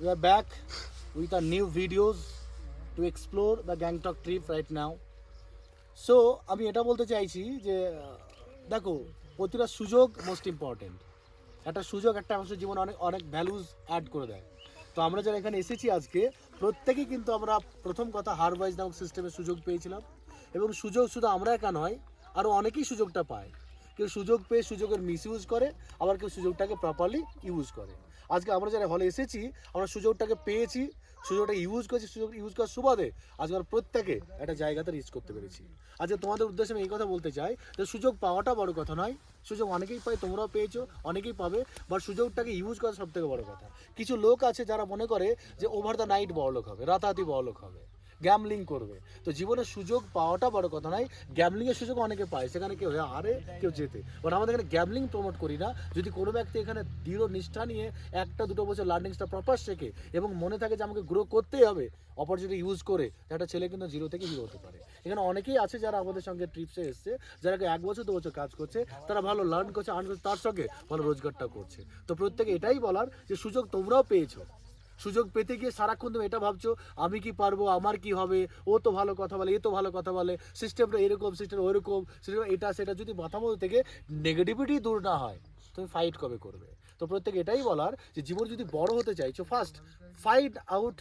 We are back with our new videos to explore the Gangtok trip right now. So আমি এটা বলতে চাইছি যে দেখো প্রতিটা সুযোগ মোস্ট ইম্পর্টেন্ট। একটা সুযোগ একটা মানুষের জীবনে অনেক অনেক ভ্যালুজ অ্যাড করে দেয়। তো আমরা যারা এখানে এসেছি আজকে প্রত্যেকেই কিন্তু আমরা প্রথম কথা হারওয়াইজ নামক সিস্টেমের সুযোগ পেয়েছিলাম এবং সুযোগ শুধু আমরা একা নয় আরও অনেকেই সুযোগটা পায়। কেউ সুযোগ পেয়ে সুযোগের মিসইউজ করে, আবার কেউ সুযোগটাকে প্রপারলি ইউজ করে। আজকে আমরা যারা হলে এসেছি আমরা সুযোগটাকে পেয়েছি, সুযোগটা ইউজ করেছি, সুযোগ ইউজ করার সুবাদে আজকে আমরা প্রত্যেকে একটা জায়গাতে রিচ করতে পেরেছি। আজকে তোমাদের উদ্দেশ্যে আমি এই কথা বলতে চাই যে সুযোগ পাওয়াটা বড় কথা নয়, সুযোগ অনেকেই পায়, তোমরাও পেয়েছো, অনেকেই পাবে, বাট সুযোগটাকে ইউজ করা সব থেকে বড় কথা। কিছু লোক আছে যারা মনে করে যে ওভার দ্য নাইট বড়লোক হবে, রাতারাতি বড়লোক হবে, গ্যামলিং করবে। তো জীবনে সুযোগ পাওয়াটা বড় কথা নয়, গ্যামলিংয়ের সুযোগ অনেকে পায়, সেখানে কেউ হারে কেউ জেতে। বাট আমাদের এখানে গ্যামলিং প্রমোট করি না। যদি কোনো ব্যক্তি এখানে দৃঢ় নিষ্ঠা নিয়ে 1-2 বছর লার্নিংসটা প্রপার শেখে এবং মনে থাকে যে আমাকে গ্রো করতেই হবে, অপরচুনিটি ইউজ করে একটা ছেলে কিন্তু জিরো থেকে হিরো হতে পারে। এখানে অনেকেই আছে যারা আমাদের সঙ্গে ট্রিপসে এসছে, যারা 1 বছর 2 বছর কাজ করছে, তারা ভালো লার্ন করছে, আর্ন করছে, তার সঙ্গে ভালো রোজগারটা করছে। তো প্রত্যেকে এটাই বলার যে সুযোগ তোমরাও পেয়েছো। সুযোগ পেতে গিয়ে সারাক্ষণ তুমি এটা ভাবছো আমি কি পারবো, আমার কি হবে, ও তো ভালো কথা বলে, এ তো ভালো কথা বলে, সিস্টেমটা এরকম, সিস্টেম ওইরকম, সিস্টেম এটা সেটা, যদি মাথা মধ্যে থেকে নেগেটিভিটি দূর না হয় তুমি ফাইট কবে করবে? তো প্রত্যেকে এটাই বলার যে জীবন যদি বড় হতে চাইছো, ফার্স্ট ফাইট আউট,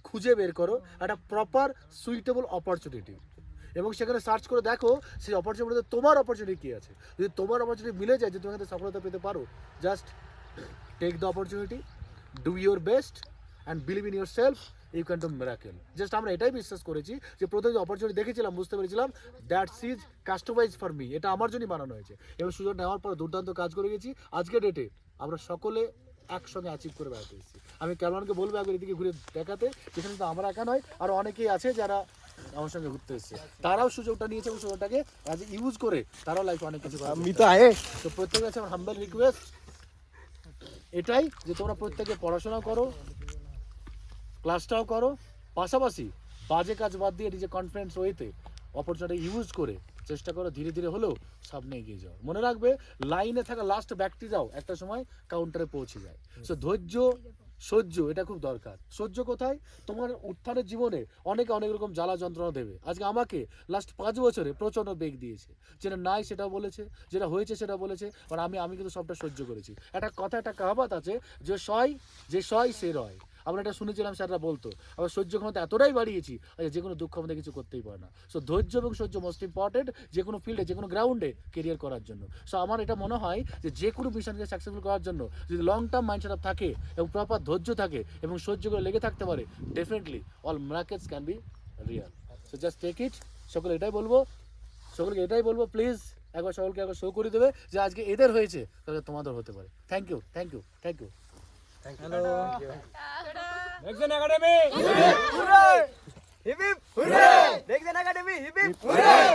খুঁজে বের করো একটা প্রপার সুইটেবল অপরচুনিটি এবং সেখানে সার্চ করে দেখো সেই অপরচুনিটিতে তোমার অপরচুনিটি কী আছে। যদি তোমার অপরচুনিটি মিলে যায় যে তুমি এখানে সফলতা পেতে পারো, just take the opportunity, do your best and believe in yourself, you can do miracle. Just আমরা এটাই বিশ্বাস করেছি যে প্রথমে যে অপরচুনিটি দেখেছিলাম, বুঝতে পেরেছিলাম that's is customize for me, এটা আমার জন্যই বানানো হয়েছে এবং সুযোগ নেওয়ার পর দুর্দান্ত কাজ করে গেছি। আজকের ডেটে আমরা সকলে একসঙ্গে অ্যাচিভ করে বেড়াতে এসেছি। আমি ক্যামেরাকে বলবো একবার এদিকে ঘুরে দেখাতে, যেখানে তো আমরা একা নয়, আরও অনেকেই আছে যারা আমার সঙ্গে ঘুরতে এসেছে, তারাও সুযোগটা নিয়েছে এবং সুযোগটাকে আজ ইউজ করে তারাও লাইফে অনেক কিছু। তো প্রত্যেকের কাছে আমার হাম্বল রিকোয়েস্ট এটাই যে তোমরা প্রত্যেকে পড়াশোনাও করো, ক্লাসটাও করো, পাশাপাশি বাজে কাজ বাদ দিয়ে নিজে কনফিডেন্স ওয়েতে অপরচুনিটি ইউজ করে চেষ্টা করো ধীরে ধীরে হলেও সামনে এগিয়ে যাও। মনে রাখবে লাইনে থাকা লাস্ট ব্যক্তিরাও একটা সময় কাউন্টারে পৌঁছে যায়। সো ধৈর্য, সহ্য এটা খুব দরকার। সহ্য কোথায়? তোমার উত্থানের জীবনে অনেকে অনেক রকম জ্বালা যন্ত্রণা দেবে। আজকে আমাকে লাস্ট 5 বছরে প্রচণ্ড বেগ দিয়েছে, যেটা নাই সেটা বলেছে, যেটা হয়েছে সেটা বলেছে, আর আমি কিন্তু সবটা সহ্য করেছি। একটা কথা, একটা কাহাবাত আছে, যে সয় সে রয়। আমরা এটা শুনেছিলাম, স্যাররা বলতো। আবার সহ্য ক্ষমতা এতটাই বাড়িয়েছি যে কোনো দুঃখ আমাদের কিছু করতেই পারে না। সো ধৈর্য এবং সহ্য মোস্ট ইম্পর্টেন্ট যে কোনো ফিল্ডে, যে কোনো গ্রাউন্ডে কেরিয়ার করার জন্য। সো আমার এটা মনে হয় যে কোনো মিশনকে সাকসেসফুল করার জন্য যদি লং টার্ম মাইন্ডসেট আপ থাকে এবং প্রপার ধৈর্য থাকে এবং সহ্য করে লেগে থাকতে পারে, definitely all miracles can be real. So just take it. সকলকে এটাই বলবো প্লিজ একবার সকলকে একবার শো করে দেবে যে আজকে এদের হয়েছে তাহলে তোমাদের হতে পারে। Thank you. Hello. Nexon Academy. Hip hip. Hooray! Hip hip. Hooray! Nexon Academy. Hip hip. Hooray!